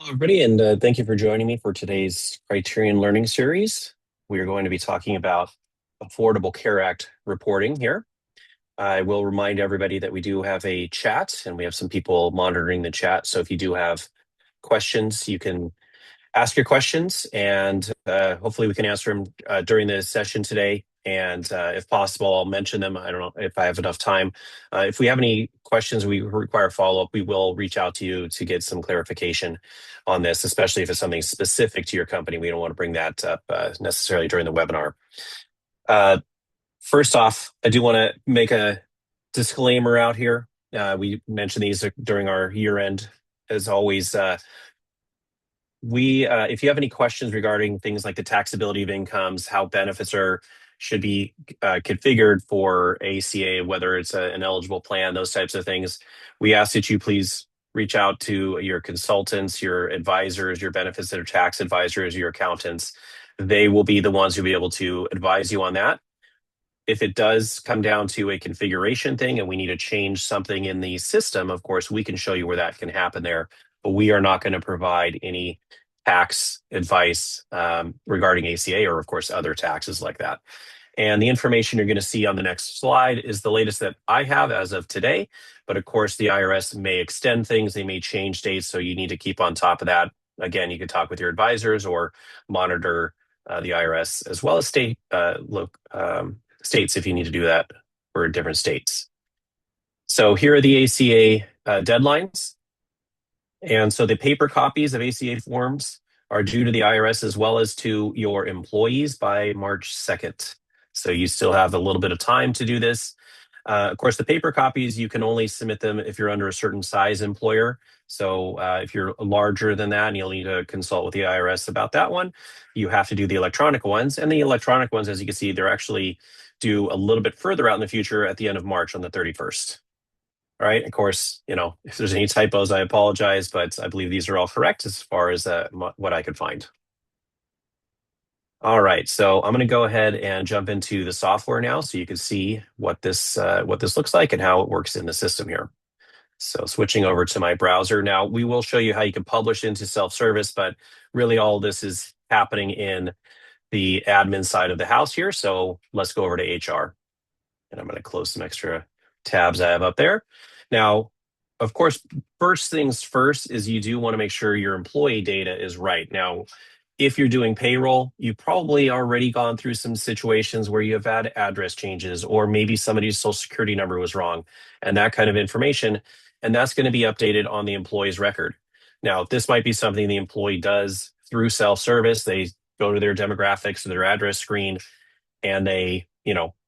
Hello, everybody, and thank you for joining me for today's Criterion Learning Series. We are going to be talking about Affordable Care Act reporting here. I will remind everybody that we do have a chat, and we have some people monitoring the chat. So if you do have questions, you can ask your questions, and hopefully we can answer them during the session today. And if possible, I'll mention them. I don't know if I have enough time. If we have any questions we require follow-up, we will reach out to you to get some clarification on this, especially if it's something specific to your company. We don't want to bring that up necessarily during the webinar. First off, I do want to make a disclaimer out here. We mentioned these during our year end. As always, if you have any questions regarding things like the taxability of incomes, how benefits should be configured for ACA, whether it's an eligible plan, those types of things, we ask that you please reach out to your consultants, your advisors, your benefits or tax advisors, your accountants. They will be the ones who will be able to advise you on that. If it does come down to a configuration thing and we need to change something in the system, of course, we can show you where that can happen there, but we are not going to provide any tax advice regarding ACA or, of course, other taxes like that. And the information you're going to see on the next slide is the latest that I have as of today. But of course, the IRS may extend things, they may change dates, so you need to keep on top of that. Again, you can talk with your advisors or monitor the IRS as well as states if you need to do that for different states. So here are the ACA deadlines. And so the paper copies of ACA forms are due to the IRS as well as to your employees by March 2nd. So you still have a little bit of time to do this. Of course, the paper copies, you can only submit them if you're under a certain size employer. So if you're larger than that, and you'll need to consult with the IRS about that one, you have to do the electronic ones. And the electronic ones, as you can see, they're actually due a little bit further out in the future at the end of March on the 31st. All right. Of course, if there's any typos, I apologize, but I believe these are all correct as far as what I could find. All right, so I'm going to go ahead and jump into the software now so you can see what this looks like and how it works in the system here. So switching over to my browser. Now, we will show you how you can publish into self-service, but really all this is happening in the admin side of the house here. So let's go over to HR. And I'm going to close some extra tabs I have up there. Now, of course, first things first is you do want to make sure your employee data is right. Now, if you're doing payroll, you've probably already gone through some situations where you have had address changes, or maybe somebody's social security number was wrong and that kind of information. And that's going to be updated on the employee's record. Now, this might be something the employee does through self-service. They go to their demographics or their address screen and they,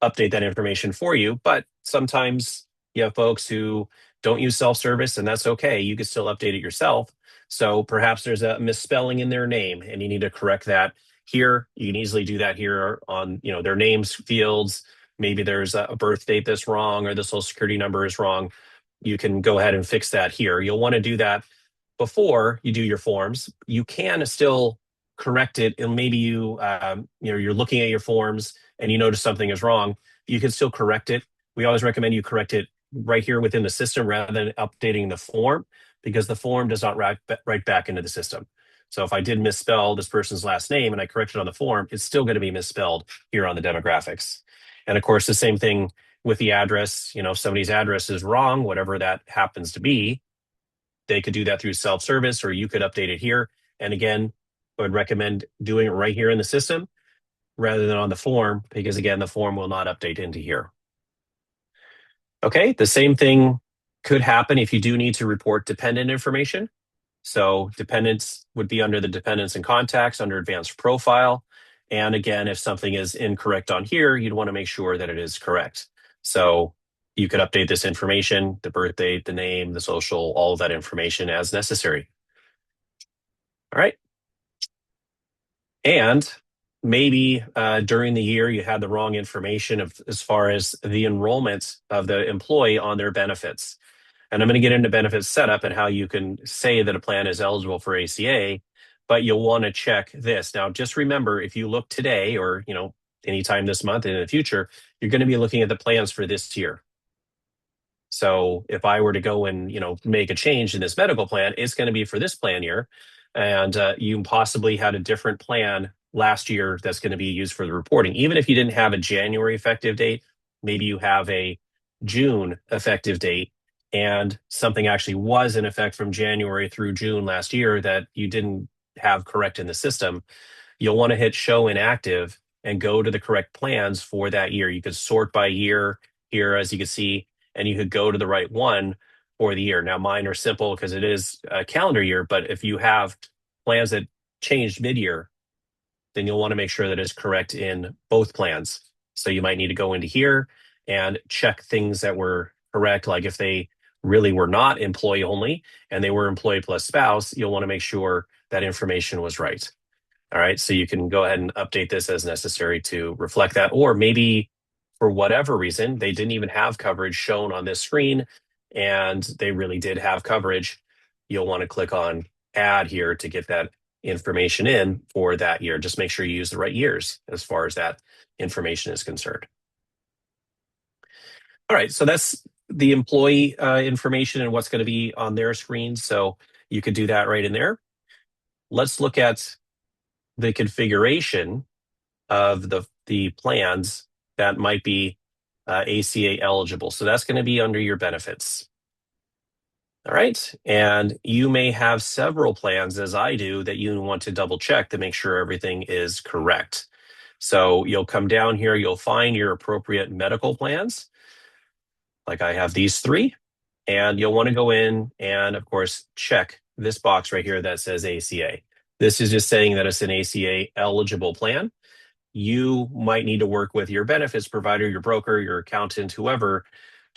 update that information for you. But sometimes you have folks who don't use self-service, and that's okay. You can still update it yourself. So perhaps there's a misspelling in their name and you need to correct that here. You can easily do that here on, their names fields. Maybe there's a birth date that's wrong or the social security number is wrong. You can go ahead and fix that here. You'll want to do that before you do your forms. You can still correct it, and maybe you're looking at your forms and you notice something is wrong. You can still correct it. We always recommend you correct it right here within the system rather than updating the form, because the form does not write back into the system. So if I did misspell this person's last name and I correct it on the form, it's still going to be misspelled here on the demographics. And of course, the same thing with the address. If somebody's address is wrong, whatever that happens to be, they could do that through self-service, or you could update it here. And again, I would recommend doing it right here in the system rather than on the form, because again, the form will not update into here. Okay, the same thing could happen if you do need to report dependent information. So dependents would be under the dependents and contacts under advanced profile. And again, if something is incorrect on here, you'd want to make sure that it is correct. So you could update this information, the birth date, the name, the social, all of that information as necessary. All right. And maybe during the year you had the wrong information as far as the enrollment of the employee on their benefits. And I'm going to get into benefits setup and how you can say that a plan is eligible for ACA, but you'll want to check this. Now, just remember, if you look today or, anytime this month and in the future, you're going to be looking at the plans for this year. So if I were to go and, make a change in this medical plan, it's going to be for this plan year. and you possibly had a different plan last year that's going to be used for the reporting. Even if you didn't have a January effective date, maybe you have a June effective date, and something actually was in effect from January through June last year that you didn't have correct in the system. You'll want to hit show inactive and go to the correct plans for that year. You could sort by year here, as you can see, and you could go to the right one for the year. Now, mine are simple because it is a calendar year, but if you have plans that changed mid-year, then you'll want to make sure that it's correct in both plans. So you might need to go into here and check things that were correct, like if they really were not employee only and they were employee plus spouse, you'll want to make sure that information was right. All right, so you can go ahead and update this as necessary to reflect that. Or maybe for whatever reason, they didn't even have coverage shown on this screen and they really did have coverage. You'll want to click on add here to get that information in for that year. Just make sure you use the right years as far as that information is concerned. All right, so that's the employee information and what's going to be on their screen. So you could do that right in there. Let's look at the configuration of the plans that might be ACA eligible. So that's going to be under your benefits. All right. And you may have several plans, as I do, that you want to double check to make sure everything is correct. So you'll come down here, you'll find your appropriate medical plans. Like I have these three. And you'll want to go in and, of course, check this box right here that says ACA. This is just saying that it's an ACA eligible plan. You might need to work with your benefits provider, your broker, your accountant, whoever,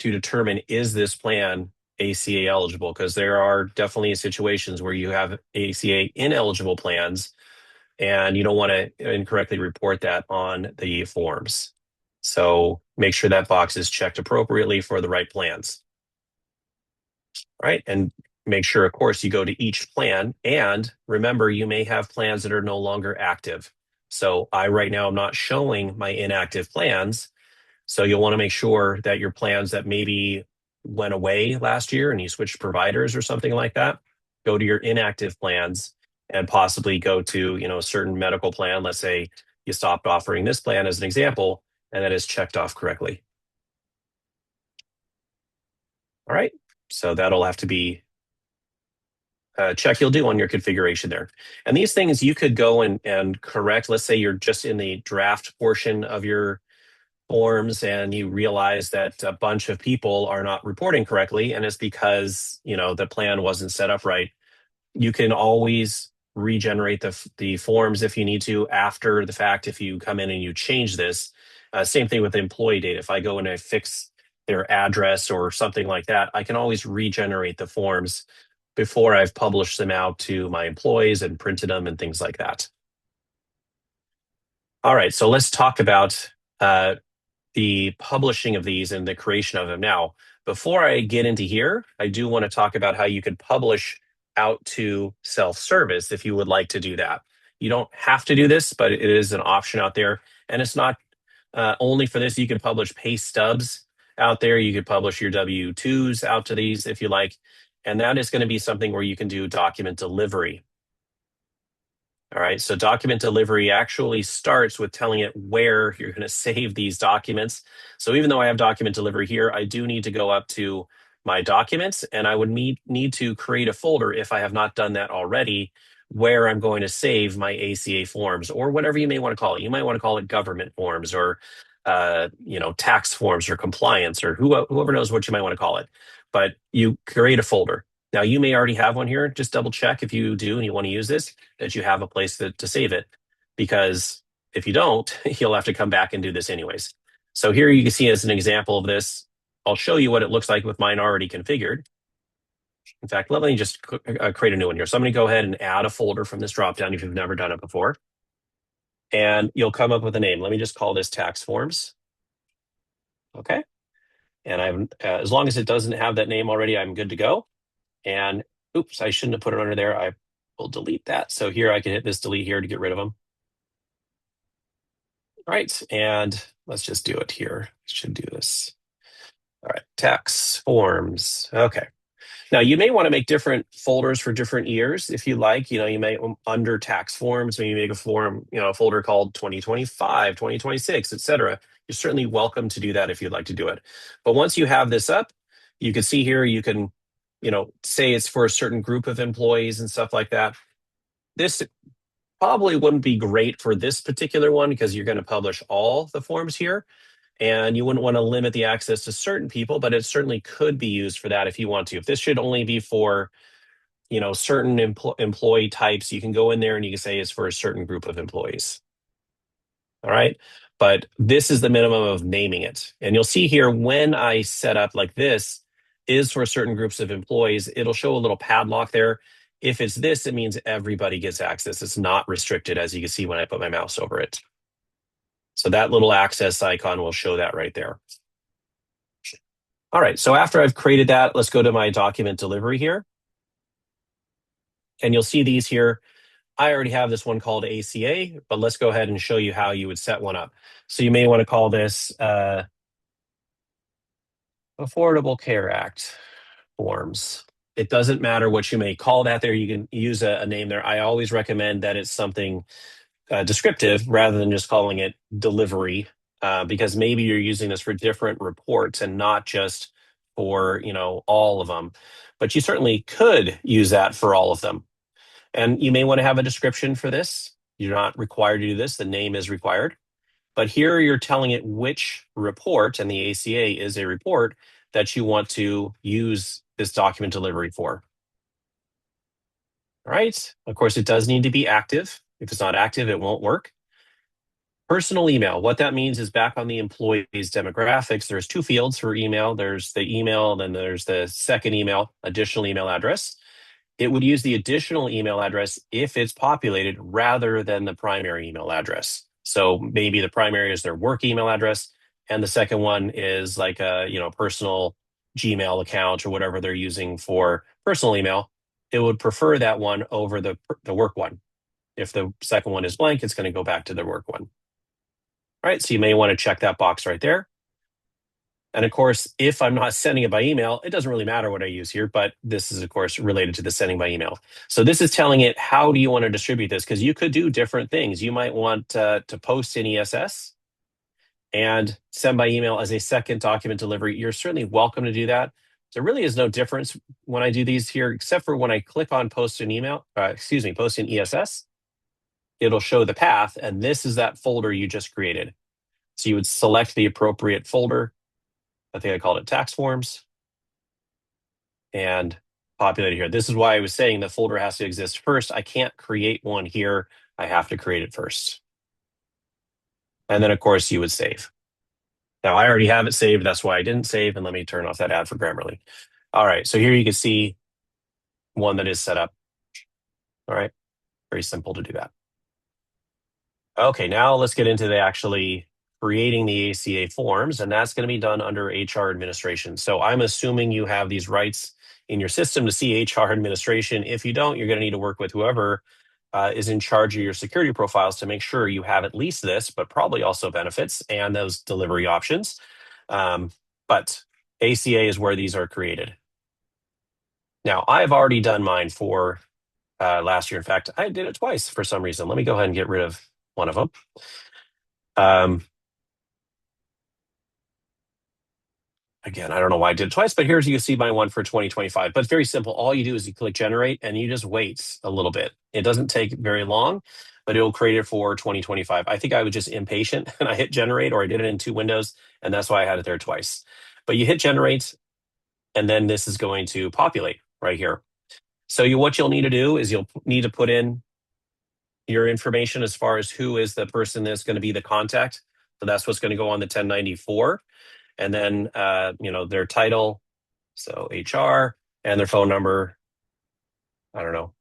to determine, is this plan ACA eligible? Because there are definitely situations where you have ACA ineligible plans and you don't want to incorrectly report that on the forms. So make sure that box is checked appropriately for the right plans. All right. And make sure, of course, you go to each plan. And remember, you may have plans that are no longer active. So I right now am not showing my inactive plans. So you'll want to make sure that your plans that maybe went away last year and you switched providers or something like that, go to your inactive plans and possibly go to, a certain medical plan. Let's say you stopped offering this plan as an example, and that is checked off correctly. All right. So that'll have to be a check you'll do on your configuration there. And these things you could go and correct. Let's say you're just in the draft portion of your forms and you realize that a bunch of people are not reporting correctly, and it's because the plan wasn't set up right. You can always regenerate the forms if you need to after the fact. If you come in and you change this, same thing with the employee data. If I go and I fix their address or something like that, I can always regenerate the forms before I've published them out to my employees and printed them and things like that. All right, so let's talk about the publishing of these and the creation of them. Now, before I get into here, I do want to talk about how you could publish out to self-service if you would like to do that. You don't have to do this, but it is an option out there. And it's not only for this. You can publish pay stubs out there. You could publish your W-2s out to these if you like. And that is going to be something where you can do document delivery. All right, so document delivery actually starts with telling it where you're going to save these documents. So even though I have document delivery here, I do need to go up to my documents, and I would need to create a folder, if I have not done that already, where I'm going to save my ACA forms, or whatever you may want to call it. You might want to call it government forms, or tax forms, or compliance, or whoever knows what you might want to call it. But you create a folder. Now, you may already have one here. Just double check if you do and you want to use this, that you have a place to save it. Because if you don't, you'll have to come back and do this anyways. So here you can see as an example of this. I'll show you what it looks like with mine already configured. In fact, let me just create a new one here. So I'm going to go ahead and add a folder from this dropdown if you've never done it before. And you'll come up with a name. Let me just call this tax forms. Okay. And I'm as long as it doesn't have that name already, I'm good to go. And oops, I shouldn't have put it under there. I will delete that. So here I can hit this delete here to get rid of them. All right, and let's just do it here. Should do this. All right, tax forms. Okay. Now, you may want to make different folders for different years if you like. You may, under tax forms, maybe make a form, a folder called 2025, 2026, etc. You're certainly welcome to do that if you'd like to do it. But once you have this up, you can see here, you can, say it's for a certain group of employees and stuff like that. This probably wouldn't be great for this particular one because you're going to publish all the forms here. And you wouldn't want to limit the access to certain people, but it certainly could be used for that if you want to. If this should only be for, certain employee types, you can go in there and you can say it's for a certain group of employees. All right. But this is the minimum of naming it. And you'll see here when I set up like this is for certain groups of employees, it'll show a little padlock there. If it's this, it means everybody gets access. It's not restricted, as you can see when I put my mouse over it. So that little access icon will show that right there. All right, so after I've created that, let's go to my document delivery here. And you'll see these here. I already have this one called ACA, but let's go ahead and show you how you would set one up. So you may want to call this Affordable Care Act forms. It doesn't matter what you may call that there. You can use a name there. I always recommend that it's something descriptive rather than just calling it delivery, because maybe you're using this for different reports and not just for, all of them. But you certainly could use that for all of them. And you may want to have a description for this. You're not required to do this. The name is required. But here you're telling it which report, and the ACA is a report that you want to use this document delivery for. All right. Of course, it does need to be active. If it's not active, it won't work. Personal email. What that means is back on the employee's demographics, there's two fields for email. There's the email, then there's the second email, additional email address. It would use the additional email address if it's populated rather than the primary email address. So maybe the primary is their work email address, and the second one is like a personal Gmail account or whatever they're using for personal email. It would prefer that one over the work one. If the second one is blank, it's going to go back to the work one. All right, so you may want to check that box right there. And of course, if I'm not sending it by email, it doesn't really matter what I use here, but this is, of course, related to the sending by email. So this is telling it, how do you want to distribute this? Because you could do different things. You might want to post in ESS and send by email as a second document delivery. You're certainly welcome to do that. There really is no difference when I do these here, except for when I click on post in post in ESS, it'll show the path, and this is that folder you just created. So you would select the appropriate folder. I think I called it tax forms, and populate it here. This is why I was saying the folder has to exist first. I can't create one here. I have to create it first. And then, of course, you would save. Now, I already have it saved. That's why I didn't save. And let me turn off that ad for Grammarly. All right, so here you can see one that is set up. All right, very simple to do that. Okay, now let's get into the actually creating the ACA forms, and that's going to be done under HR administration. So I'm assuming you have these rights in your system to see HR administration. If you don't, you're going to need to work with whoever is in charge of your security profiles to make sure you have at least this, but probably also benefits and those delivery options. But ACA is where these are created. Now, I've already done mine for last year. In fact, I did it twice for some reason. Let me go ahead and get rid of one of them. Again, I don't know why I did it twice, but here's, you see my one for 2025. But it's very simple. All you do is you click generate and you just wait a little bit. It doesn't take very long, but it'll create it for 2025. I think I was just impatient and I hit generate, or I did it in two windows, and that's why I had it there twice. But you hit generate, and then this is going to populate right here. So what you'll need to do is you'll need to put in your information as far as who is the person that's going to be the contact. So that's what's going to go on the 1094. And then, their title, so HR, and their phone number, I don't know,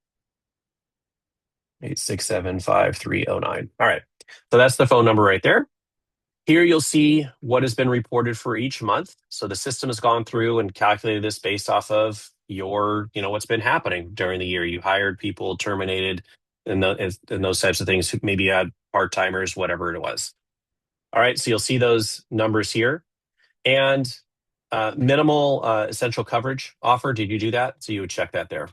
8675309. All right, so that's the phone number right there. Here you'll see what has been reported for each month. So the system has gone through and calculated this based off of your, what's been happening during the year. You hired people, terminated, and those types of things. Maybe you had part-timers, whatever it was. All right, so you'll see those numbers here. And Minimal essential coverage offer. Did you do that? So you would check that there.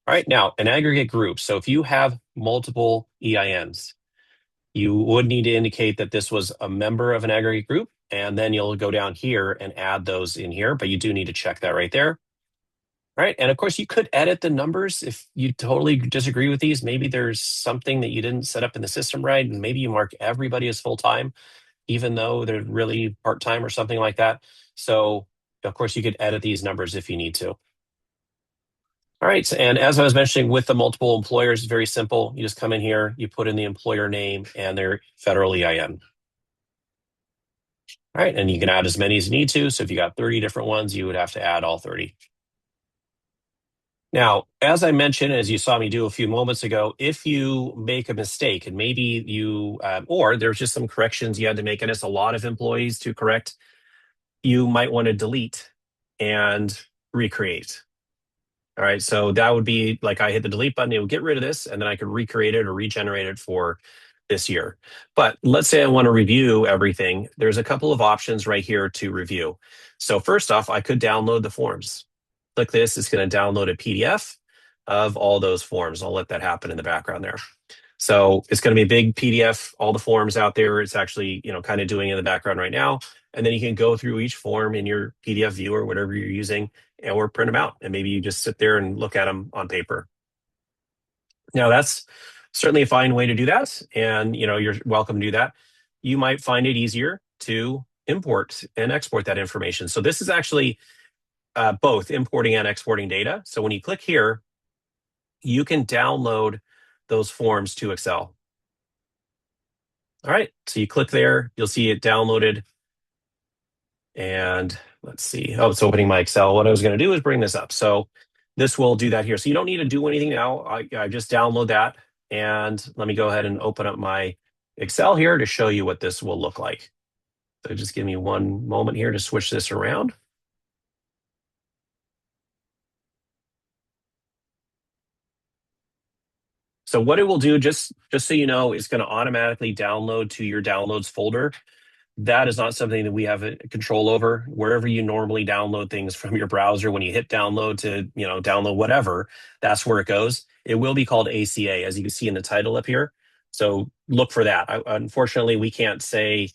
All right, now an aggregate group. So if you have multiple EINs, you would need to indicate that this was a member of an aggregate group, and then you'll go down here and add those in here, but you do need to check that right there. All right, and of course you could edit the numbers if you totally disagree with these. Maybe there's something that you didn't set up in the system right, and maybe you mark everybody as full-time, even though they're really part-time or something like that. So of course you could edit these numbers if you need to. All right, and as I was mentioning with the multiple employers, very simple. You just come in here, you put in the employer name and their federal EIN. All right, and you can add as many as you need to. So if you got 30 different ones, you would have to add all 30. Now, as I mentioned, as you saw me do a few moments ago, if you make a mistake and maybe you, or there's just some corrections you had to make, and it's a lot of employees to correct, you might want to delete and recreate. All right, so that would be like I hit the delete button, it would get rid of this, and then I could recreate it or regenerate it for this year. But let's say I want to review everything. There's a couple of options right here to review. So first off, I could download the forms. Click this, it's going to download a PDF of all those forms. I'll let that happen in the background there. So it's going to be a big PDF, all the forms out there. It's actually, kind of doing in the background right now. And then you can go through each form in your PDF viewer, whatever you're using, or print them out. And maybe you just sit there and look at them on paper. Now that's certainly a fine way to do that. And, you're welcome to do that. You might find it easier to import and export that information. So this is actually both importing and exporting data. So when you click here, you can download those forms to Excel. All right, so you click there, you'll see it downloaded. And let's see, oh, it's opening my Excel. What I was going to do is bring this up. So this will do that here. So you don't need to do anything now. I just download that. And let me go ahead and open up my Excel here to show you what this will look like. So just give me one moment here to switch this around. So what it will do, just so you know, is going to automatically download to your downloads folder. That is not something that we have control over. Wherever you normally download things from your browser, when you hit download to download whatever, that's where it goes. It will be called ACA, as you can see in the title up here. So look for that. Unfortunately, we can't say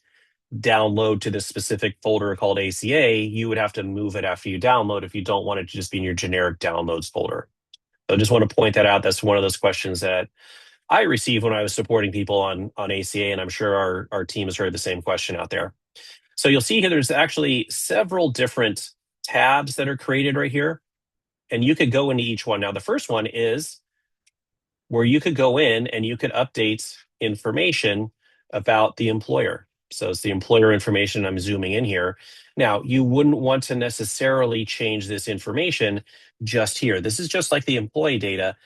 download to this specific folder called ACA. You would have to move it after you download if you don't want it to just be in your generic downloads folder. So I just want to point that out. That's one of those questions that I received when I was supporting people on ACA, and I'm sure our team has heard the same question out there. So you'll see here there's actually several different tabs that are created right here, and you could go into each one. Now, the first one is where you could go in and you could update information about the employer. So it's the employer information. I'm zooming in here. Now, you wouldn't want to necessarily change this information just here. This is just like the employee data.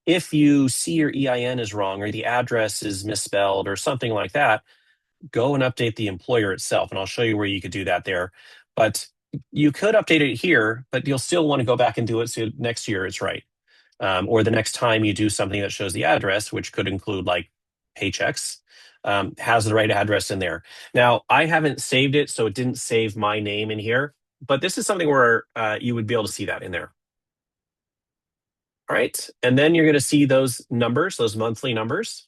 If you see your EIN is wrong or the address is misspelled or something like that, go and update the employer itself. And I'll show you where you could do that there. But you could update it here, but you'll still want to go back and do it so next year it's right. Or the next time you do something that shows the address, which could include like paychecks, has the right address in there. Now, I haven't saved it, so it didn't save my name in here. But this is something where you would be able to see that in there. All right, and then you're going to see those numbers, those monthly numbers.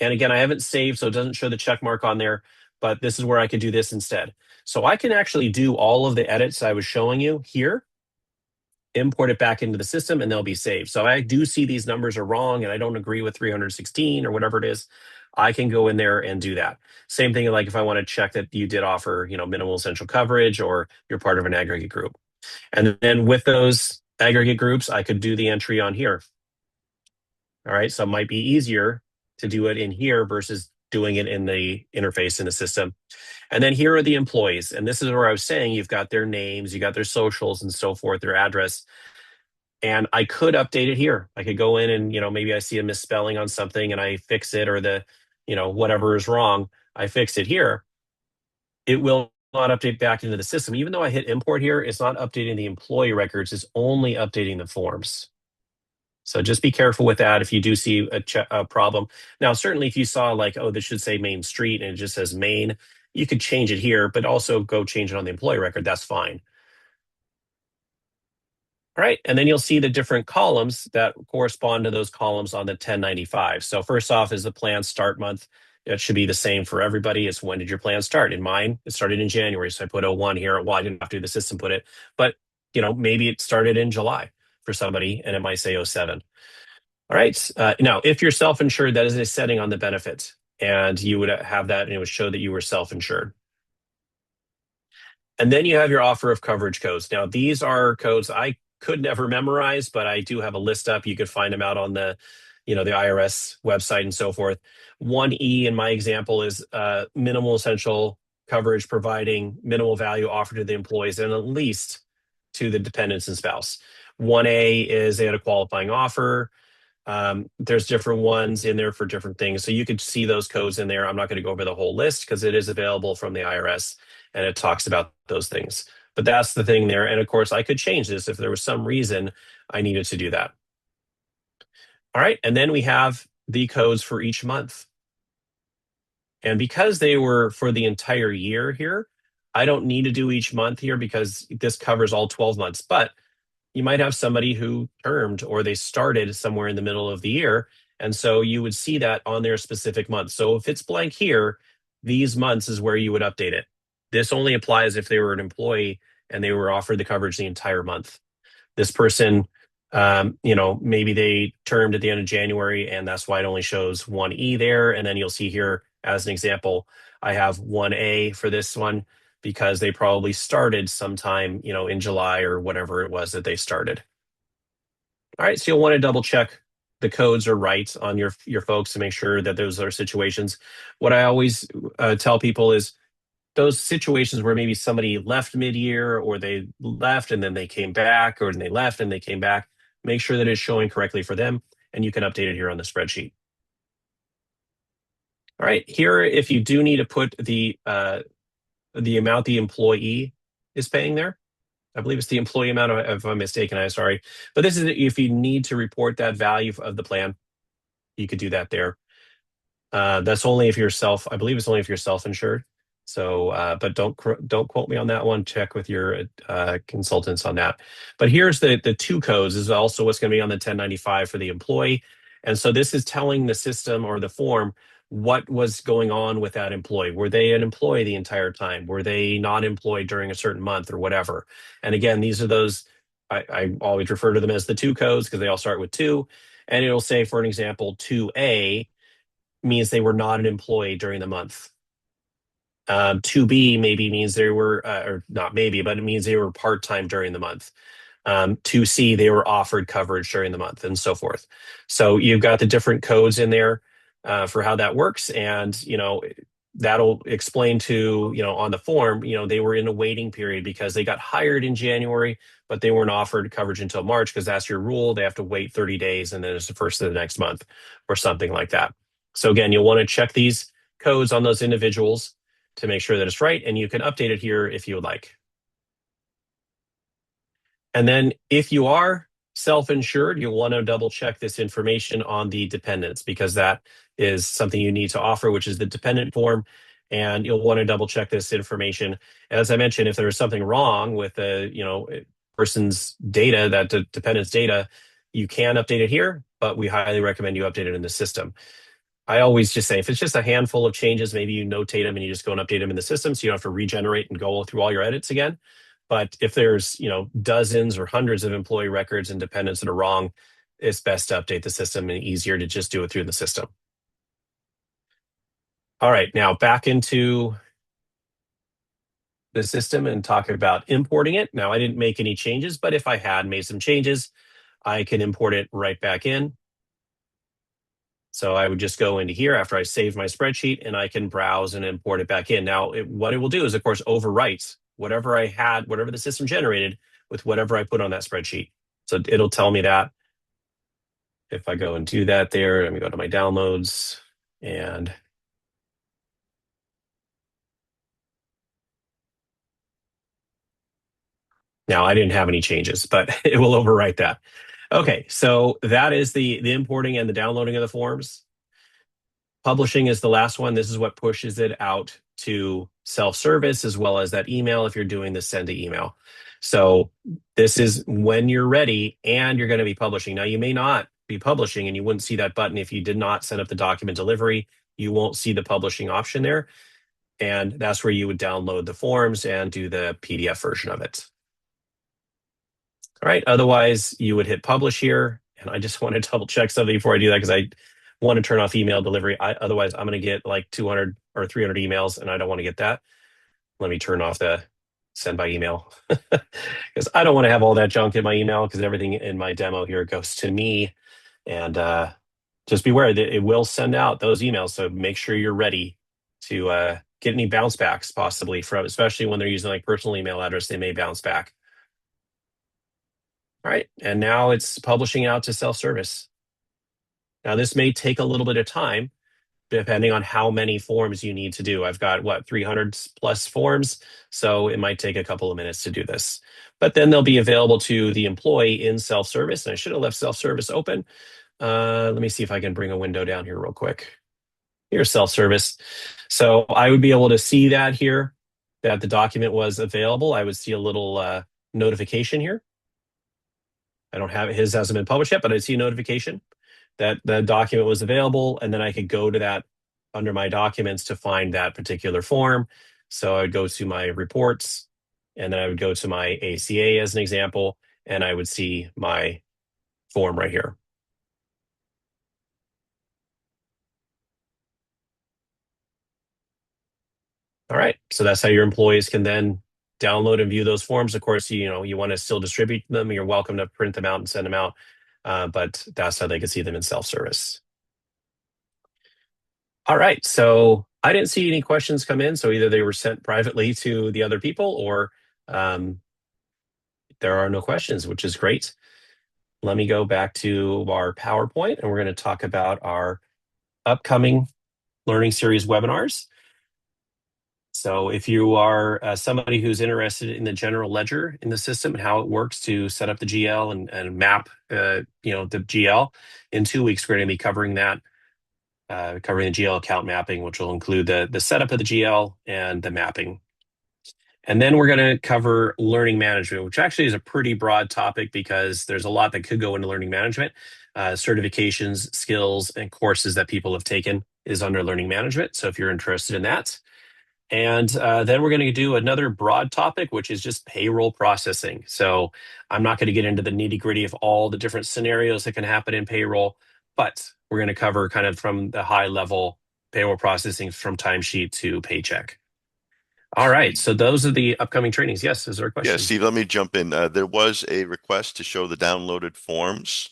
And again, I haven't saved, so it doesn't show the check mark on there, but this is where I could do this instead. So I can actually do all of the edits I was showing you here, import it back into the system, and they'll be saved. So I do see these numbers are wrong, and I don't agree with 316 or whatever it is. I can go in there and do that. Same thing like if I want to check that you did offer, minimal essential coverage or you're part of an aggregate group. And then with those aggregate groups, I could do the entry on here. All right, so it might be easier to do it in here versus doing it in the interface in the system. And then here are the employees. And this is where I was saying you've got their names, you got their socials and so forth, their address. And I could update it here. I could go in and, maybe I see a misspelling on something and I fix it, or the, whatever is wrong, I fix it here. It will not update back into the system. Even though I hit import here, it's not updating the employee records, it's only updating the forms. So just be careful with that if you do see a problem. Now, certainly if you saw like, oh, this should say Main Street and it just says Main, You could change it here, but also go change it on the employee record. That's fine. All right, and then you'll see the different columns that correspond to those columns on the 1095. So first off is the plan start month. It should be the same for everybody. It's when did your plan start? In mine, it started in January, so I put 01 here. Well, I didn't have to, the system put it, but maybe it started in July for somebody, and it might say 07. All right. Now, if you're self-insured, that is a setting on the benefit, and you would have that, and it would show that you were self-insured. And then you have your offer of coverage codes. Now, these are codes I could never memorize, but I do have a list up. You could find them out on the IRS website and so forth. 1E in my example is minimal essential coverage, providing minimal value offered to the employees and at least to the dependents and spouse. 1A is they had a qualifying offer. There's different ones in there for different things. So you could see those codes in there. I'm not going to go over the whole list because it is available from the IRS and it talks about those things. But that's the thing there. And of course, I could change this if there was some reason I needed to do that. All right. And then we have the codes for each month. And because they were for the entire year here, I don't need to do each month here because this covers all 12 months. But you might have somebody who termed or they started somewhere in the middle of the year. And so you would see that on their specific month. So if it's blank here, these months is where you would update it. This only applies if they were an employee and they were offered the coverage the entire month. This person, maybe they termed at the end of January, and that's why it only shows 1E there. And then you'll see here, as an example, I have 1A for this one because they probably started sometime, in July or whatever it was that they started. All right, so you'll want to double check the codes are right on your folks to make sure that those are situations. What I always tell people is those situations where maybe somebody left mid-year or they left and then they came back, or they left and they came back, make sure that it's showing correctly for them, and you can update it here on the spreadsheet. All right, here, if you do need to put the amount the employee is paying there, I believe it's the employee amount, if I'm mistaken, I'm sorry. But this is if you need to report that value of the plan, you could do that there. That's only if you're I believe it's only if you're self-insured. So, but don't quote me on that one. Check with your consultants on that. But here's the two codes. This is also what's going to be on the 1095 for the employee. And so this is telling the system or the form what was going on with that employee. Were they an employee the entire time? Were they not employed during a certain month or whatever? And again, these are those, I always refer to them as the two codes because they all start with two. And it'll say, for an example, 2A means they were not an employee during the month. 2B maybe means they were, or not maybe, but it means they were part-time during the month. 2C, they were offered coverage during the month, and so forth. So you've got the different codes in there for how that works. And, that'll explain to, on the form, they were in a waiting period because they got hired in January, but they weren't offered coverage until March because that's your rule. They have to wait 30 days and then it's the first of the next month or something like that. So again, you'll want to check these codes on those individuals to make sure that it's right, and you can update it here if you would like. And then if you are self-insured, you'll want to double check this information on the dependents because that is something you need to offer, which is the dependent form. And you'll want to double check this information. As I mentioned, if there is something wrong with the person's data, that the dependent's data, you can update it here, but we highly recommend you update it in the system. I always just say if it's just a handful of changes, maybe you notate them and you just go and update them in the system so you don't have to regenerate and go through all your edits again. But if there's dozens or hundreds of employee records and dependents that are wrong, it's best to update the system and easier to just do it through the system. All right, now back into the system and talk about importing it. Now I didn't make any changes, but if I had made some changes, I can import it right back in. So I would just go into here after I save my spreadsheet and I can browse and import it back in. Now, what it will do is, of course, overwrite whatever I had, whatever the system generated with whatever I put on that spreadsheet. So it'll tell me that. If I go and do that there, let me go to my downloads and now I didn't have any changes, but it will overwrite that. Okay, so that is the importing and the downloading of the forms. Publishing is the last one. This is what pushes it out to self-service as well as that email if you're doing the send to email. So this is when you're ready and you're going to be publishing. Now, you may not be publishing and you wouldn't see that button if you did not set up the document delivery. You won't see the publishing option there. And that's where you would download the forms and do the PDF version of it. All right. Otherwise, you would hit publish here. And I just want to double check something before I do that because I want to turn off email delivery. Otherwise, I'm going to get like 200 or 300 emails and I don't want to get that. Let me turn off the send by email because I don't want to have all that junk in my email because everything in my demo here goes to me. And just beware that it will send out those emails. So make sure you're ready to get any bounce backs possibly from, especially when they're using like personal email address, they may bounce back. All right, and now it's publishing out to self-service. Now this may take a little bit of time depending on how many forms you need to do. I've got, 300 plus forms, so it might take a couple of minutes to do this. But then they'll be available to the employee in self-service, and I should have left self-service open. Let me see if I can bring a window down here real quick. Here's self-service. So I would be able to see that here, that the document was available. I would see a little notification here. I don't have, his hasn't been published yet, but I see a notification that the document was available. And then I could go to that under my documents to find that particular form. So I would go to my reports and then I would go to my ACA as an example, and I would see my form right here. All right, so that's how your employees can then download and view those forms. Of course, you want to still distribute them. You're welcome to print them out and send them out, but that's how they can see them in self-service. All right, so I didn't see any questions come in, so either they were sent privately to the other people or there are no questions, which is great. Let me go back to our PowerPoint, and we're going to talk about our upcoming Learning Series webinars. So if you are somebody who's interested in the general ledger in the system and how it works to set up the GL and map the GL, in 2 weeks, we're going to be covering that, covering the GL account mapping, which will include the setup of the GL and the mapping. And then we're going to cover learning management, which actually is a pretty broad topic because there's a lot that could go into learning management. Certifications, skills, and courses that people have taken is under learning management. So if you're interested in that. And then we're going to do another broad topic, which is just payroll processing. So I'm not going to get into the nitty gritty of all the different scenarios that can happen in payroll, but we're going to cover kind of from the high level payroll processing from timesheet to paycheck. All right, so those are the upcoming trainings. Yes, is there a question? Yeah, Steve, let me jump in. There was a request to show the downloaded forms.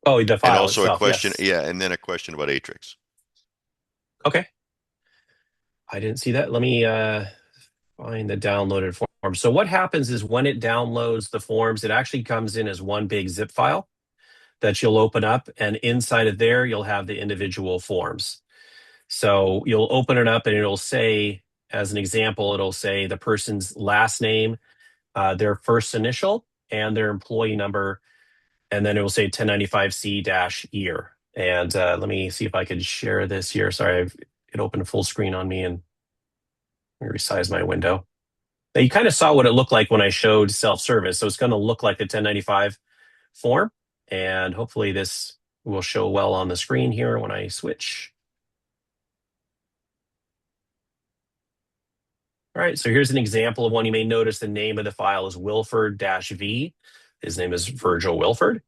Oh, the file and also itself, a question, yes. yeah, and then a question about Atrix. Okay. I didn't see that. Let me find the downloaded form. So what happens is when it downloads the forms, it actually comes in as one big zip file that you'll open up, and inside of there, you'll have the individual forms. So you'll open it up and it'll say, as an example, it'll say the person's last name, their first initial, and their employee number, and then it will say 1095C-year. And let me see if I could share this here. Sorry, it opened full screen on me, and let me resize my window. Now you kind of saw what it looked like when I showed self-service. So it's going to look like the 1095 form, and hopefully this will show well on the screen here when I switch. All right, so here's an example of one. You may notice the name of the file is Wilford-V. His name is Virgil Wilford.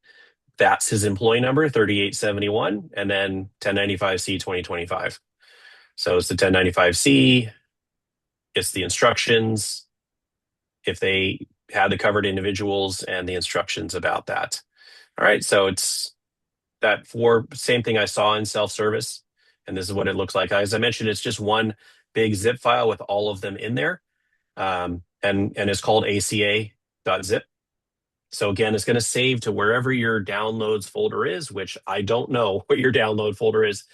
That's his employee number, 3871, and then 1095C 2025. So it's the 1095C, it's the instructions, if they had the covered individuals, and the instructions about that. All right, so it's that same thing I saw in self-service, and this is what it looks like. As I mentioned, it's just one big zip file with all of them in there, and it's called ACA.zip. So again, it's going to save to wherever your downloads folder is, which I don't know what your download folder is.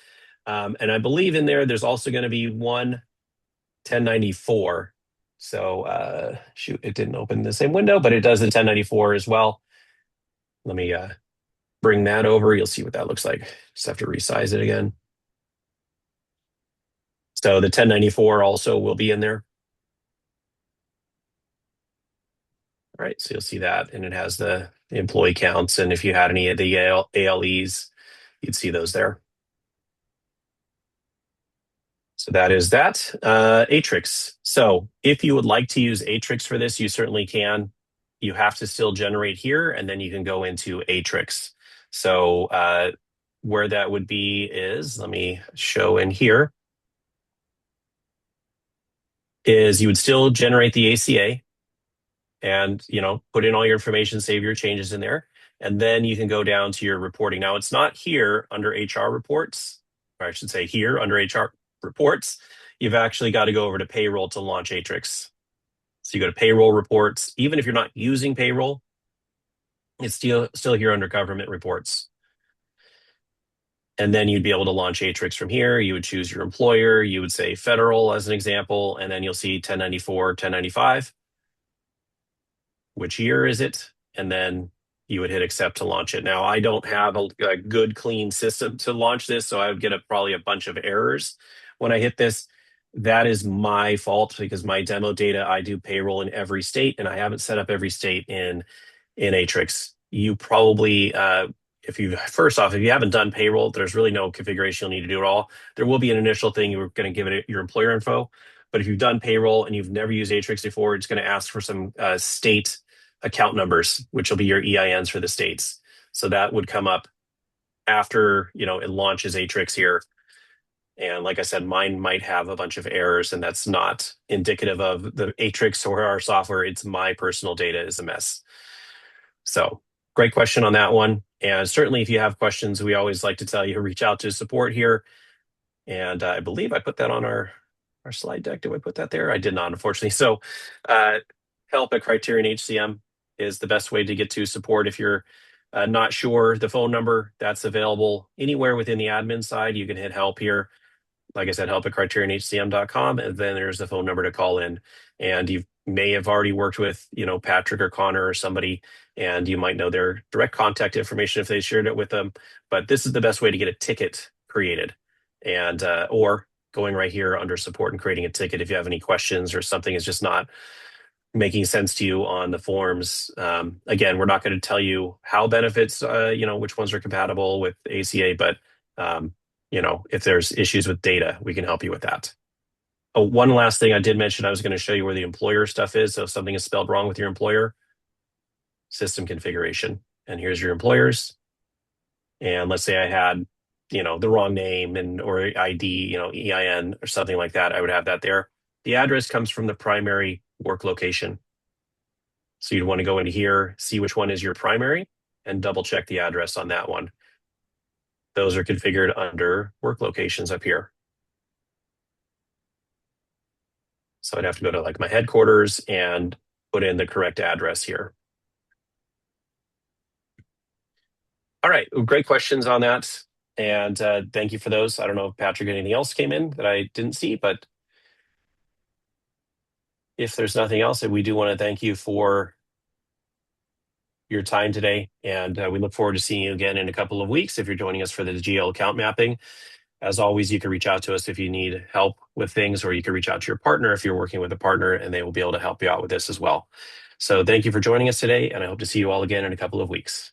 And I believe in there's also going to be one 1094. So shoot, it didn't open the same window, but it does the 1094 as well. Let me bring that over. You'll see what that looks like. Just have to resize it again. So the 1094 also will be in there. All right, so you'll see that, and it has the employee counts, and if you had any of the ALEs, you'd see those there. So that is that. Atrix. So if you would like to use Atrix for this, you certainly can. You have to still generate here, and then you can go into Atrix. So where that would be is, let me show in here, is you would still generate the ACA and put in all your information, save your changes in there, and then you can go down to your reporting. Now it's not here under HR reports, or I should say here under HR reports. You've actually got to go over to payroll to launch Atrix. So you go to payroll reports. Even if you're not using payroll, it's still here under government reports. And then you'd be able to launch Atrix from here. You would choose your employer. You would say federal as an example, and then you'll see 1094, 1095. Which year is it? And then you would hit accept to launch it. Now, I don't have a good, clean system to launch this, so I would get probably a bunch of errors when I hit this. That is my fault because my demo data, I do payroll in every state, and I haven't set up every state in Atrix. You probably, if you haven't done payroll, there's really no configuration you'll need to do at all. There will be an initial thing you're going to give it your employer info, but if you've done payroll and you've never used Atrix before, it's going to ask for some state account numbers, which will be your EINs for the states. So that would come up after it launches Atrix here. And like I said, mine might have a bunch of errors, and that's not indicative of the Atrix or our software. It's my personal data is a mess. So great question on that one. And certainly if you have questions, we always like to tell you to reach out to support here. And I believe I put that on our slide deck. Did I put that there? I did not, unfortunately. So help at Criterion HCM is the best way to get to support. If you're not sure, the phone number that's available anywhere within the admin side, you can hit help here. Like I said, help at CriterionHCM.com, and then there's the phone number to call in. And you may have already worked with, Patrick or Connor or somebody, and you might know their direct contact information if they shared it with them. But this is the best way to get a ticket created, and or going right here under support and creating a ticket if you have any questions or something is just not making sense to you on the forms. Again, we're not going to tell you how benefits, which ones are compatible with ACA, but if there's issues with data, we can help you with that. Oh, one last thing I did mention, I was going to show you where the employer stuff is. So if something is spelled wrong with your employer, system configuration. And here's your employers. And let's say I had, the wrong name or ID, EIN or something like that, I would have that there. The address comes from the primary work location. So you'd want to go into here, see which one is your primary, and double check the address on that one. Those are configured under work locations up here. So I'd have to go to my headquarters and put in the correct address here. All right, great questions on that. And thank you for those. I don't know if Patrick, anything else came in that I didn't see, but if there's nothing else, we do want to thank you for your time today. And we look forward to seeing you again in a couple of weeks if you're joining us for the GL account mapping. As always, you can reach out to us if you need help with things, or you can reach out to your partner if you're working with a partner, and they will be able to help you out with this as well. So thank you for joining us today, and I hope to see you all again in a couple of weeks.